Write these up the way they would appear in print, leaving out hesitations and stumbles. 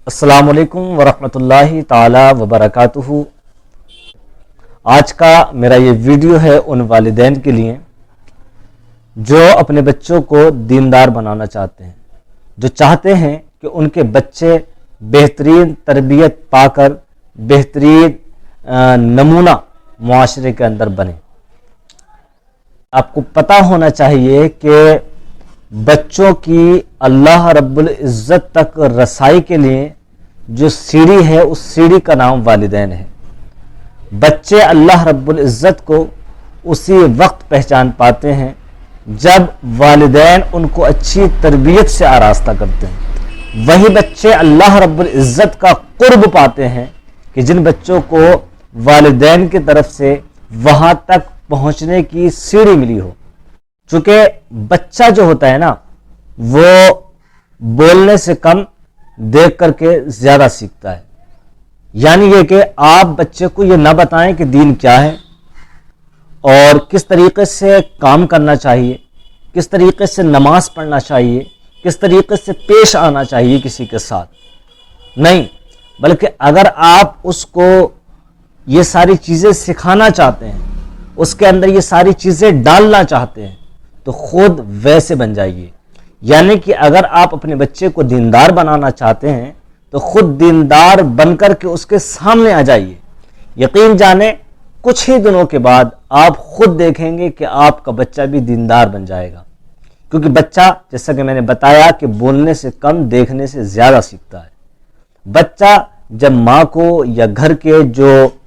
अस्सलाम वालेकुम वरहमतुल्लाहि ताला वबरकातुहू। आज का मेरा ये वीडियो है उन वालिदैन के लिए जो अपने बच्चों को दीनदार बनाना चाहते हैं, जो चाहते हैं कि उनके बच्चे बेहतरीन तरबियत पाकर बेहतरीन नमूना मुआशरे के अंदर बने। आपको पता होना चाहिए कि बच्चों की अल्लाह रब्बुल इज़्ज़त तक रसाई के लिए जो सीढ़ी है उस सीढ़ी का नाम वालिदैन है। बच्चे अल्लाह रब्बुल इज़्ज़त को उसी वक्त पहचान पाते हैं जब वालिदैन उनको अच्छी तरबियत से आरास्ता करते हैं। वही बच्चे अल्लाह रब्बुल इज़्ज़त का कुर्ब पाते हैं कि जिन बच्चों को वालिदैन की तरफ से वहां तक पहुंचने की सीढ़ी मिली हो। चूंकि बच्चा जो होता है ना, वो बोलने से कम देख करके ज्यादा सीखता है। यानी ये कि आप बच्चे को ये ना बताएं कि दीन क्या है और किस तरीके से काम करना चाहिए, किस तरीके से नमाज पढ़ना चाहिए, किस तरीके से पेश आना चाहिए किसी के साथ नहीं, बल्कि अगर आप उसको ये सारी चीजें सिखाना चाहते हैं, उसके अंदर ये सारी चीजें डालना चाहते हैं, तो खुद वैसे बन जाइए। यानी कि अगर आप अपने बच्चे को दीनदार बनाना चाहते हैं तो खुद दीनदार बनकर के उसके सामने आ जाइए। यकीन जाने कुछ ही दिनों के बाद आप खुद देखेंगे कि आपका बच्चा भी दीनदार बन जाएगा। क्योंकि बच्चा, जैसा कि मैंने बताया, कि बोलने से कम देखने से ज्यादा सीखता है। बच्चा जब माँ को या घर के जो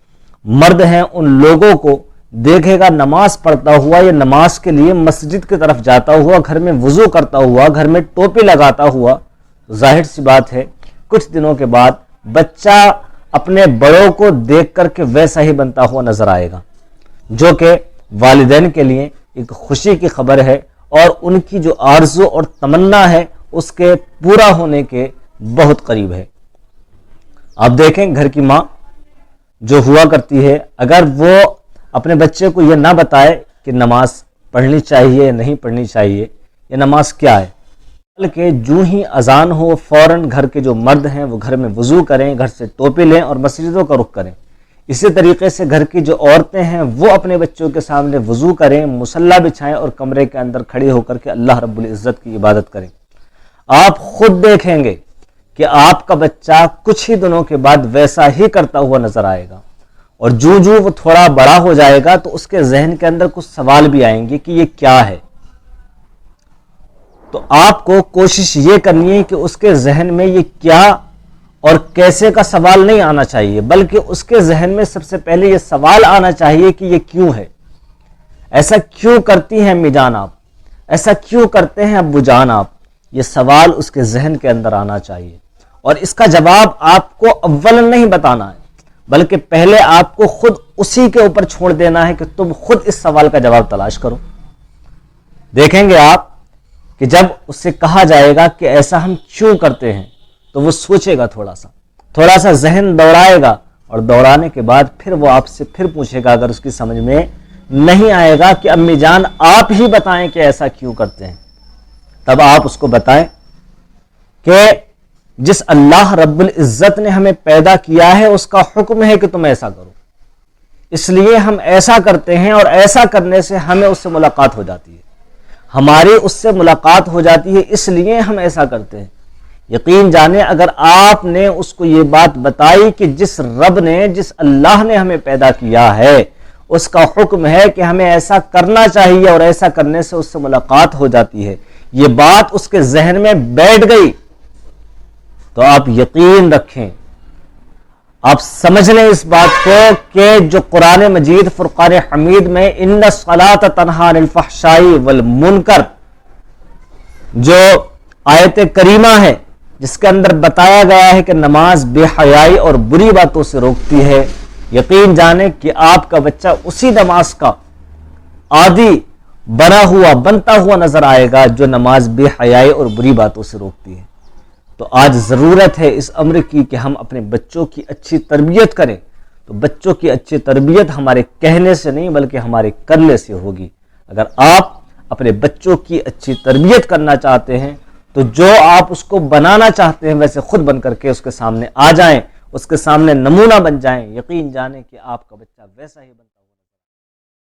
मर्द हैं उन लोगों को देखेगा नमाज पढ़ता हुआ या नमाज के लिए मस्जिद की तरफ जाता हुआ, घर में वुजू करता हुआ, घर में टोपी लगाता हुआ, तो जाहिर सी बात है कुछ दिनों के बाद बच्चा अपने बड़ों को देख करके वैसा ही बनता हुआ नजर आएगा, जो कि वालिदैन के लिए एक खुशी की खबर है और उनकी जो आरज़ू और तमन्ना है उसके पूरा होने के बहुत करीब है। आप देखें, घर की माँ जो हुआ करती है, अगर वो अपने बच्चे को यह ना बताए कि नमाज पढ़नी चाहिए नहीं पढ़नी चाहिए या नमाज क्या है, बल्कि जो ही अजान हो फौरन घर के जो मर्द हैं वो घर में वुजू करें, घर से टोपी लें और मस्जिदों का रुख करें। इसी तरीके से घर की जो औरतें हैं वो अपने बच्चों के सामने वुजू करें, मुसल्ला बिछाएं और कमरे के अंदर खड़ी होकर के अल्लाह रब्बुल इज़्ज़त की इबादत करें। आप खुद देखेंगे कि आपका बच्चा कुछ ही दिनों के बाद वैसा ही करता हुआ नजर आएगा। और जो जो वो थोड़ा बड़ा हो जाएगा तो उसके जहन के अंदर कुछ सवाल भी आएंगे कि ये क्या है। तो आपको कोशिश ये करनी है कि उसके जहन में ये क्या और कैसे का सवाल नहीं आना चाहिए, बल्कि उसके जहन में सबसे पहले ये सवाल आना चाहिए कि ये क्यों है, ऐसा क्यों करती हैं अम्मी जान आप, ऐसा क्यों करते हैं अब्बू जान आप। ये सवाल उसके जहन के अंदर आना चाहिए और इसका जवाब आपको अव्वलन नहीं बताना है, बल्कि पहले आपको खुद उसी के ऊपर छोड़ देना है कि तुम खुद इस सवाल का जवाब तलाश करो। देखेंगे आप कि जब उससे कहा जाएगा कि ऐसा हम क्यों करते हैं तो वो सोचेगा, थोड़ा सा जहन दौड़ाएगा और दौड़ाने के बाद फिर वो आपसे फिर पूछेगा। अगर उसकी समझ में नहीं आएगा कि अम्मी जान आप ही बताएं कि ऐसा क्यों करते हैं, तब आप उसको बताएं कि जिस अल्लाह रब्बुल इज़्ज़त ने हमें पैदा किया है उसका हुक्म है कि तुम ऐसा करो, इसलिए हम ऐसा करते हैं और ऐसा करने से हमें उससे मुलाकात हो जाती है, हमारी उससे मुलाकात हो जाती है, इसलिए हम ऐसा करते हैं। यकीन जाने अगर आपने उसको ये बात बताई कि जिस रब ने, जिस अल्लाह ने हमें पैदा किया है उसका हुक्म है कि हमें ऐसा करना चाहिए और ऐसा करने से उससे मुलाकात हो जाती है, ये बात उसके जहन में बैठ गई, तो आप यकीन रखें, आप समझ लें इस बात को कि जो कुरान मजीद फुरकान हमीद में इन्ना सलात तन्हा अनिल फहशाई वल मुनकर जो आयत करीमा है जिसके अंदर बताया गया है कि नमाज बेहयाई और बुरी बातों से रोकती है, यकीन जाने कि आपका बच्चा उसी नमाज का आदी बनता हुआ नजर आएगा जो नमाज बेहयाई और बुरी बातों से रोकती है। तो आज ज़रूरत है इस अम्र की कि हम अपने बच्चों की अच्छी तरबियत करें। तो बच्चों की अच्छी तरबियत हमारे कहने से नहीं बल्कि हमारे करने से होगी। अगर आप अपने बच्चों की अच्छी तरबियत करना चाहते हैं تو جو آپ اس کو بنانا چاہتے ہیں ویسے خود بن کر کے اس کے سامنے آ جائیں، اس کے سامنے نمونہ بن جائیں، یقین جانیں کہ آپ کا بچہ ویسا ہی بنتا ہے۔